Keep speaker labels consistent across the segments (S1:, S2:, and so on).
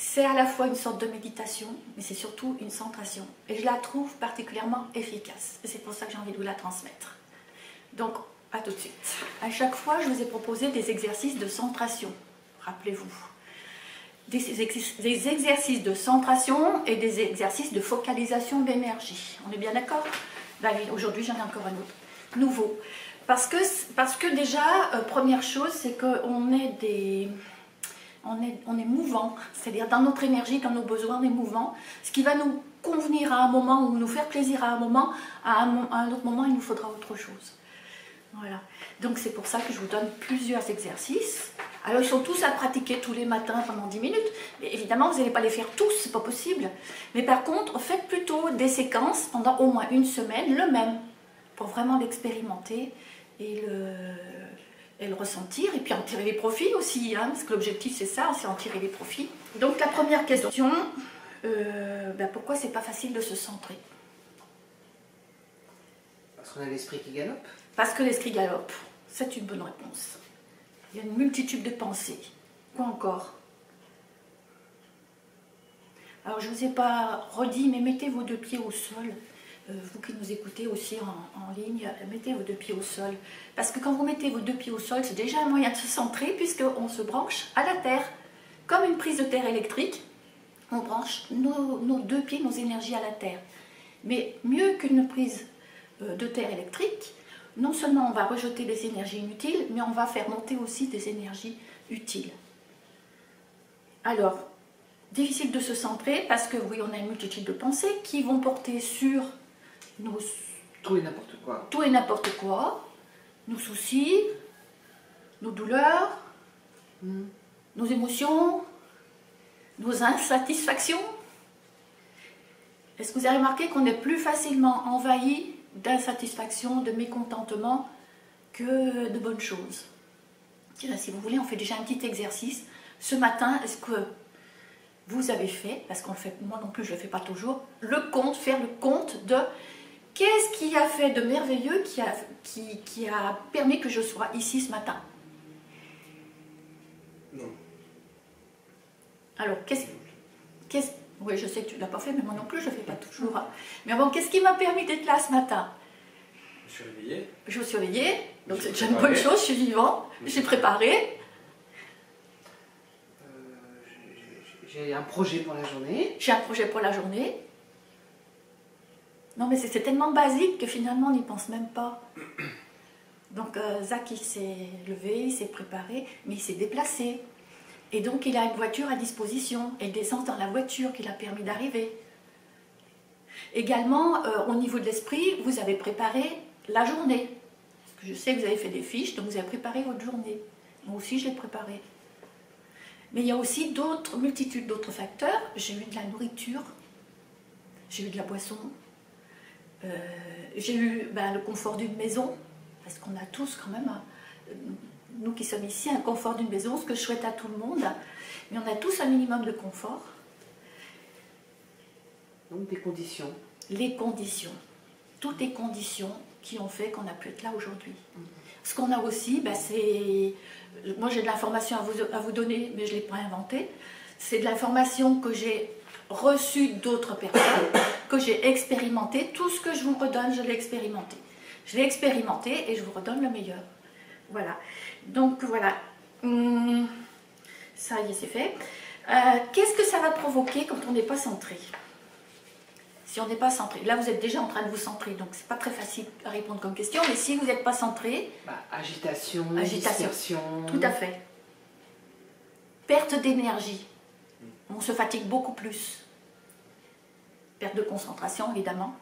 S1: C'est à la fois une sorte de méditation, mais c'est surtout une centration. Et je la trouve particulièrement efficace. Et c'est pour ça que j'ai envie de vous la transmettre. Donc, à tout de suite. À chaque fois, je vous ai proposé des exercices de centration. Rappelez-vous. Des exercices de centration et des exercices de focalisation d'énergie. On est bien d'accord? Ben, aujourd'hui, j'en ai encore un autre. Nouveau. Parce que déjà, première chose, c'est qu'on est on est mouvant, c'est-à-dire dans notre énergie, dans nos besoins, on est mouvant. Ce qui va nous convenir à un moment ou nous faire plaisir à un moment, à un autre moment, il nous faudra autre chose. Voilà. Donc c'est pour ça que je vous donne plusieurs exercices. Alors ils sont tous à pratiquer tous les matins pendant 10 minutes. Mais évidemment, vous n'allez pas les faire tous, c'est pas possible. Mais par contre, faites plutôt des séquences pendant au moins une semaine, le même, pour vraiment l'expérimenter et le ressentir, et puis en tirer les profits aussi, hein, parce que l'objectif c'est ça, c'est en tirer les profits. Donc la première question, pourquoi c'est pas facile de se centrer?
S2: Parce qu'on a l'esprit qui galope.
S1: Parce que l'esprit galope, c'est une bonne réponse. Il y a une multitude de pensées. Quoi encore? Alors je ne vous ai pas redit, mais mettez vos 2 pieds au sol. Vous qui nous écoutez aussi en ligne, mettez vos 2 pieds au sol. Parce que quand vous mettez vos 2 pieds au sol, c'est déjà un moyen de se centrer puisqu'on se branche à la terre. Comme une prise de terre électrique, on branche nos 2 pieds, nos énergies à la terre. Mais mieux qu'une prise de terre électrique, non seulement on va rejeter des énergies inutiles, mais on va faire monter aussi des énergies utiles. Alors, difficile de se centrer parce que oui, on a une multitude de pensées qui vont porter sur
S2: tout et n'importe quoi.
S1: Tout et n'importe quoi, nos soucis, nos douleurs, nos émotions, nos insatisfactions. Est-ce que vous avez remarqué qu'on est plus facilement envahi d'insatisfaction, de mécontentement que de bonnes choses? Tiens, si vous voulez, on fait déjà un petit exercice. Ce matin, est-ce que vous avez fait, parce qu'on le fait, moi non plus je ne le fais pas toujours, faire le compte de qu'est-ce qui a fait de merveilleux, qui a permis que je sois ici ce matin?
S2: Non.
S1: Alors, oui, je sais que tu ne l'as pas fait, mais moi non plus, je ne le fais pas toujours. Mais bon, qu'est-ce qui m'a permis d'être là ce matin?
S3: Je suis réveillée.
S1: Je me suis réveillée, donc c'est déjà une bonne chose, je suis vivant, j'ai préparé.
S2: J'ai un projet pour la journée.
S1: J'ai un projet pour la journée. Non, mais c'est tellement basique que finalement, on n'y pense même pas. Donc, Zach, il s'est levé, il s'est préparé, mais il s'est déplacé. Et donc, il a une voiture à disposition et l'essence dans la voiture qui l'a permis d'arriver. Également, au niveau de l'esprit, vous avez préparé la journée. Parce que je sais que vous avez fait des fiches, donc vous avez préparé votre journée. Moi aussi, je l'ai préparée. Mais il y a aussi multitudes d'autres facteurs. J'ai eu de la nourriture, j'ai eu de la boisson, j'ai eu le confort d'une maison, parce qu'on a tous quand même, nous qui sommes ici, un confort d'une maison, ce que je souhaite à tout le monde, mais on a tous un minimum de confort.
S2: Donc des conditions. Les
S1: conditions. Toutes les conditions qui ont fait qu'on a pu être là aujourd'hui. Ce qu'on a aussi, c'est... Moi j'ai de l'information à vous donner, mais je ne l'ai pas inventée. C'est de l'information que j'ai reçue d'autres personnes, que j'ai expérimenté. Tout ce que je vous redonne, je l'ai expérimenté. Je l'ai expérimenté et je vous redonne le meilleur. Voilà. Donc voilà. Ça y est, c'est fait. Qu'est-ce que ça va provoquer quand on n'est pas centré? Si on n'est pas centré, là vous êtes déjà en train de vous centrer, donc c'est pas très facile à répondre comme question, mais si vous n'êtes pas centré...
S2: Agitation, dispersion...
S1: Tout à fait. Perte d'énergie. On se fatigue beaucoup plus. Perte de concentration, évidemment.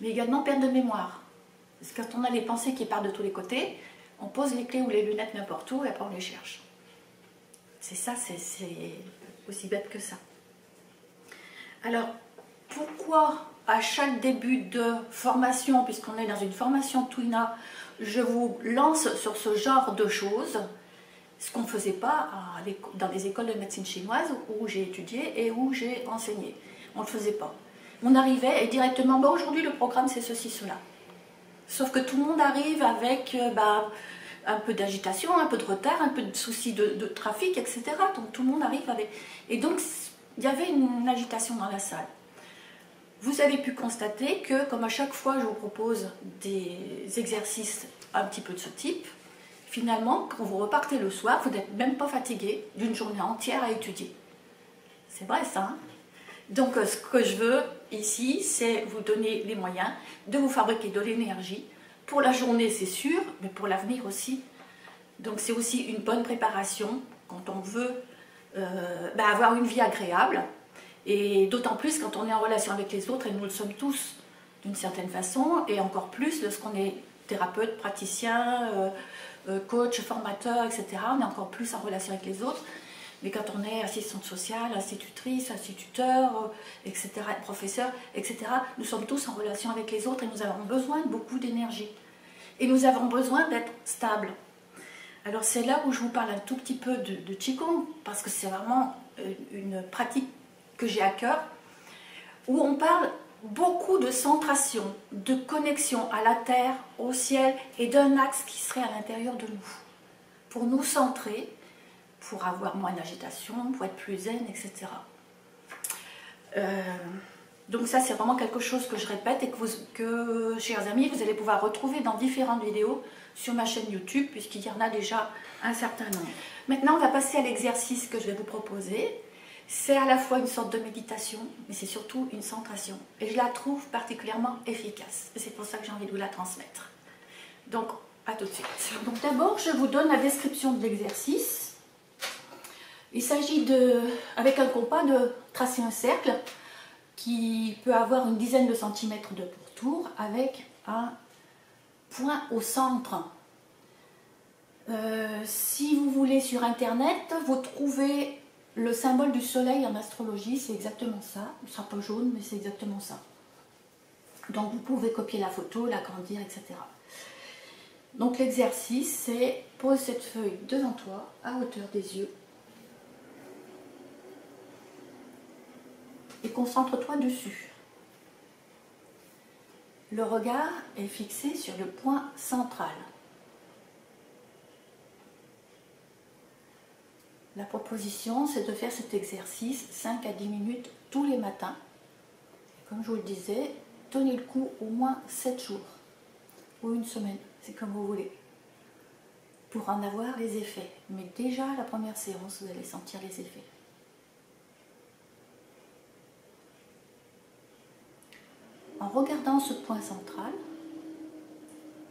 S1: Mais également perte de mémoire. Parce que quand on a les pensées qui partent de tous les côtés, on pose les clés ou les lunettes n'importe où et après on les cherche. C'est ça, c'est aussi bête que ça. Alors, pourquoi à chaque début de formation, puisqu'on est dans une formation Twina, je vous lance sur ce genre de choses, ce qu'on ne faisait pas dans les écoles de médecine chinoise où j'ai étudié et où j'ai enseigné. On ne le faisait pas. On arrivait et directement, aujourd'hui le programme c'est ceci, cela. Sauf que tout le monde arrive avec un peu d'agitation, un peu de retard, un peu de soucis de trafic, etc. Donc tout le monde arrive avec... Et donc il y avait une agitation dans la salle. Vous avez pu constater que, comme à chaque fois je vous propose des exercices un petit peu de ce type, finalement, quand vous repartez le soir, vous n'êtes même pas fatigué d'une journée entière à étudier. C'est vrai ça, hein? Donc ce que je veux ici, c'est vous donner les moyens de vous fabriquer de l'énergie. Pour la journée, c'est sûr, mais pour l'avenir aussi. Donc c'est aussi une bonne préparation quand on veut avoir une vie agréable. Et d'autant plus quand on est en relation avec les autres, et nous le sommes tous d'une certaine façon, et encore plus lorsqu'on est thérapeute, praticien, coach, formateur, etc. On est encore plus en relation avec les autres. Mais quand on est assistante sociale, institutrice, instituteur, etc., professeur, etc., nous sommes tous en relation avec les autres et nous avons besoin de beaucoup d'énergie. Et nous avons besoin d'être stables. Alors c'est là où je vous parle un tout petit peu de Qigong, parce que c'est vraiment une pratique que j'ai à cœur, où on parle beaucoup de centration, de connexion à la terre, au ciel, et d'un axe qui serait à l'intérieur de nous, pour nous centrer, pour avoir moins d'agitation, pour être plus zen, etc. Donc ça, c'est vraiment quelque chose que je répète et que, chers amis, vous allez pouvoir retrouver dans différentes vidéos sur ma chaîne YouTube, puisqu'il y en a déjà un certain nombre. Maintenant, on va passer à l'exercice que je vais vous proposer. C'est à la fois une sorte de méditation, mais c'est surtout une centration. Et je la trouve particulièrement efficace. Et c'est pour ça que j'ai envie de vous la transmettre. Donc, à tout de suite. Donc d'abord, je vous donne la description de l'exercice. Il s'agit avec un compas, de tracer un cercle qui peut avoir une dizaine de centimètres de pourtour avec un point au centre. Si vous voulez sur internet, vous trouvez le symbole du soleil en astrologie, c'est exactement ça. Il ne sera pas jaune, mais c'est exactement ça. Donc vous pouvez copier la photo, l'agrandir, etc. Donc l'exercice, c'est pose cette feuille devant toi, à hauteur des yeux. Et concentre-toi dessus. Le regard est fixé sur le point central. La proposition, c'est de faire cet exercice 5 à 10 minutes tous les matins. Et comme je vous le disais, tenez le coup au moins 7 jours ou une semaine, c'est comme vous voulez, pour en avoir les effets. Mais déjà, la première séance, vous allez sentir les effets. En regardant ce point central,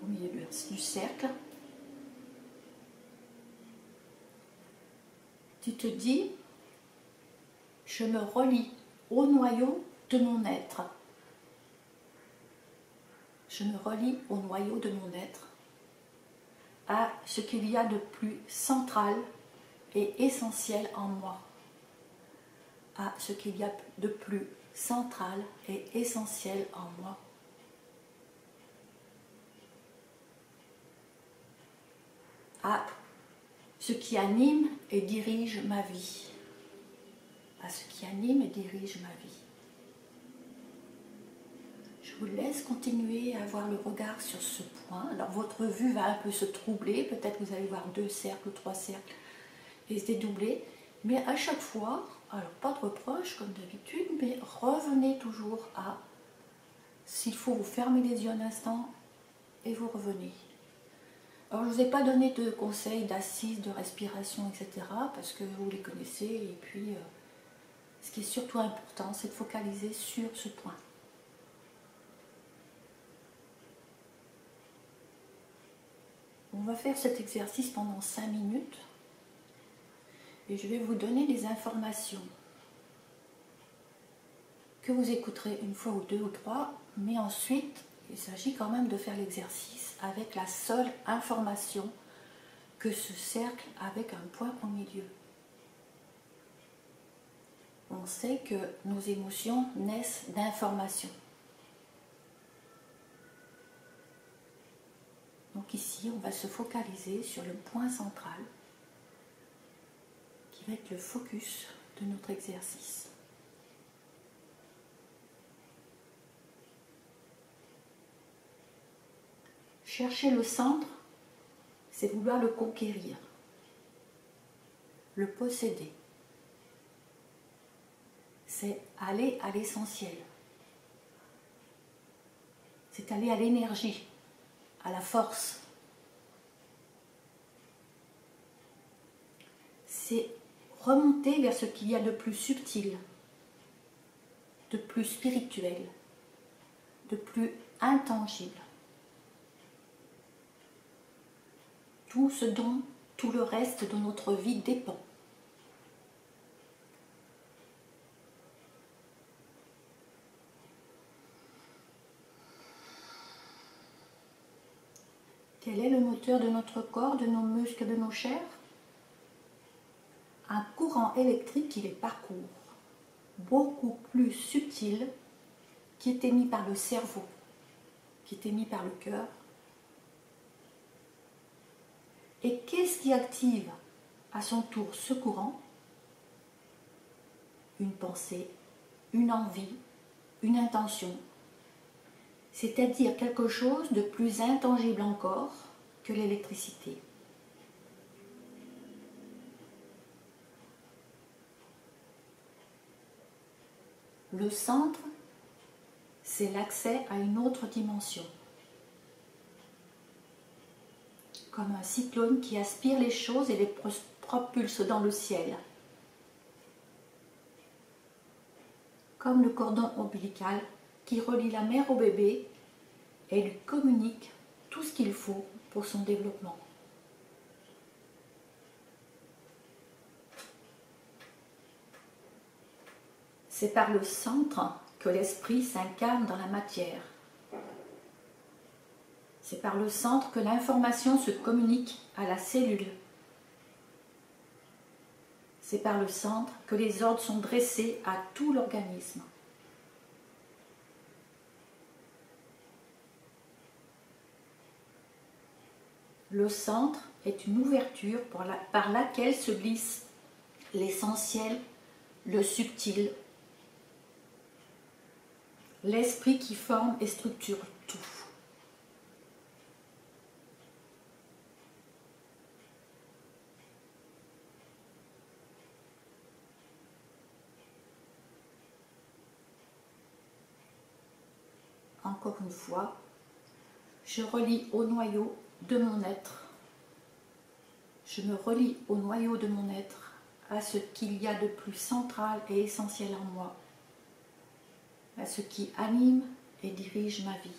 S1: au milieu du cercle, tu te dis, je me relie au noyau de mon être. Je me relie au noyau de mon être, à ce qu'il y a de plus central et essentiel en moi, à ce qu'il y a de plus central et essentiel en moi. À ce qui anime et dirige ma vie. À ce qui anime et dirige ma vie. Je vous laisse continuer à avoir le regard sur ce point. Alors votre vue va un peu se troubler, peut-être que vous allez voir 2 cercles, 3 cercles et se dédoubler, mais à chaque fois, alors pas de reproche comme d'habitude, mais revenez toujours à, s'il faut vous fermer les yeux un instant et vous revenez. Alors je ne vous ai pas donné de conseils d'assises, de respiration, etc. parce que vous les connaissez et puis ce qui est surtout important, c'est de focaliser sur ce point. On va faire cet exercice pendant 5 minutes et je vais vous donner des informations que vous écouterez une fois ou 2 ou 3, mais ensuite il s'agit quand même de faire l'exercice avec la seule information que ce cercle avec un point au milieu. On sait que nos émotions naissent d'informations. Donc ici, on va se focaliser sur le point central qui va être le focus de notre exercice. Chercher le centre, c'est vouloir le conquérir, le posséder. C'est aller à l'essentiel. C'est aller à l'énergie, à la force. C'est remonter vers ce qu'il y a de plus subtil, de plus spirituel, de plus intangible. Tout ce dont tout le reste de notre vie dépend. Quel est le moteur de notre corps, de nos muscles, de nos chairs? Un courant électrique qui les parcourt, beaucoup plus subtil, qui est émis par le cerveau, qui est émis par le cœur. Et qu'est-ce qui active à son tour ce courant? Une pensée, une envie, une intention. C'est-à-dire quelque chose de plus intangible encore que l'électricité. Le centre, c'est l'accès à une autre dimension. Comme un cyclone qui aspire les choses et les propulse dans le ciel. Comme le cordon ombilical qui relie la mère au bébé et lui communique tout ce qu'il faut pour son développement. C'est par le centre que l'esprit s'incarne dans la matière. C'est par le centre que l'information se communique à la cellule. C'est par le centre que les ordres sont dressés à tout l'organisme. Le centre est une ouverture par laquelle se glisse l'essentiel, le subtil, l'esprit qui forme et structure tout. Encore une fois, je relie au noyau de mon être. Je me relie au noyau de mon être, à ce qu'il y a de plus central et essentiel en moi, à ce qui anime et dirige ma vie.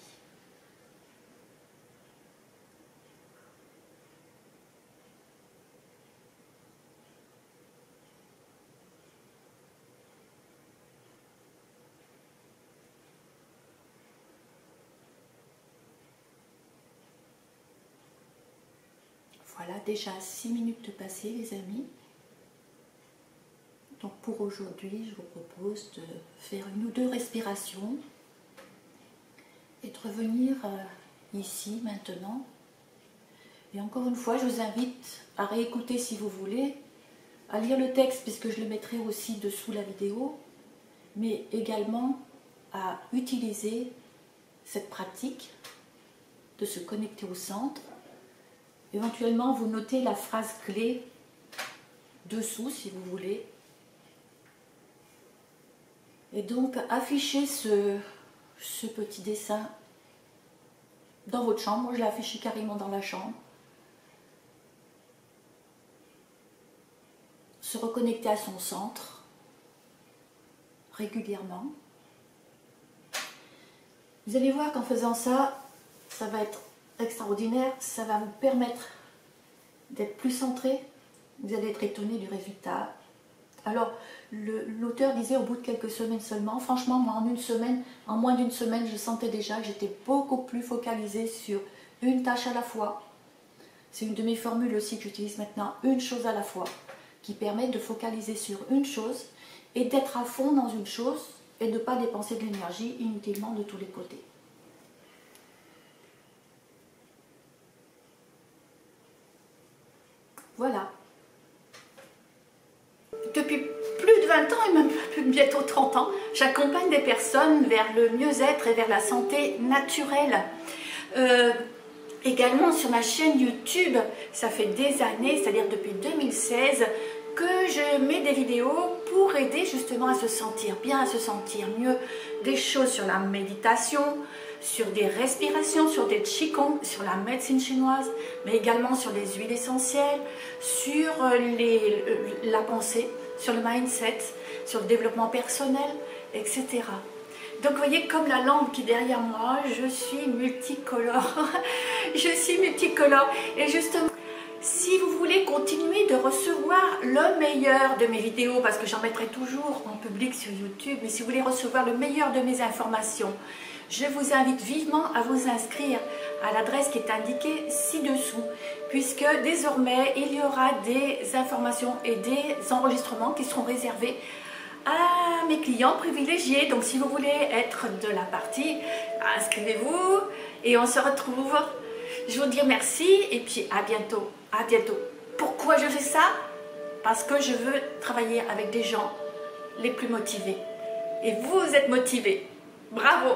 S1: Voilà déjà 6 minutes de passé, les amis. Donc pour aujourd'hui, je vous propose de faire 1 ou 2 respirations et de revenir ici, maintenant. Et encore une fois, je vous invite à réécouter si vous voulez, à lire le texte puisque je le mettrai aussi dessous la vidéo, mais également à utiliser cette pratique de se connecter au centre. Éventuellement, vous notez la phrase clé dessous si vous voulez. Et donc, affichez ce petit dessin dans votre chambre. Moi, je l'ai affiché carrément dans la chambre. Se reconnecter à son centre régulièrement. Vous allez voir qu'en faisant ça, ça va être extraordinaire, ça va vous permettre d'être plus centré, vous allez être étonné du résultat. Alors, l'auteur disait au bout de quelques semaines seulement, franchement, moi en moins d'une semaine, je sentais déjà que j'étais beaucoup plus focalisée sur une tâche à la fois. C'est une de mes formules aussi que j'utilise maintenant, une chose à la fois, qui permet de focaliser sur une chose et d'être à fond dans une chose et de ne pas dépenser de l'énergie inutilement de tous les côtés. Voilà. Depuis plus de 20 ans et même bientôt 30 ans, j'accompagne des personnes vers le mieux-être et vers la santé naturelle. Également sur ma chaîne YouTube, ça fait des années, c'est-à-dire depuis 2016, que je mets des vidéos pour aider justement à se sentir bien, à se sentir mieux. Des choses sur la méditation, sur des respirations, sur des qigong, sur la médecine chinoise, mais également sur les huiles essentielles, sur la pensée, sur le mindset, sur le développement personnel, etc. Donc vous voyez, comme la lampe qui est derrière moi, je suis multicolore. Je suis multicolore. Et justement, si vous voulez continuer de recevoir le meilleur de mes vidéos, parce que j'en mettrai toujours en public sur YouTube, mais si vous voulez recevoir le meilleur de mes informations, je vous invite vivement à vous inscrire à l'adresse qui est indiquée ci-dessous, puisque désormais, il y aura des informations et des enregistrements qui seront réservés à mes clients privilégiés. Donc si vous voulez être de la partie, inscrivez-vous et on se retrouve. Je vous dis merci et puis à bientôt. À bientôt. Pourquoi je fais ça? Parce que je veux travailler avec des gens les plus motivés. Et vous êtes motivés. Bravo!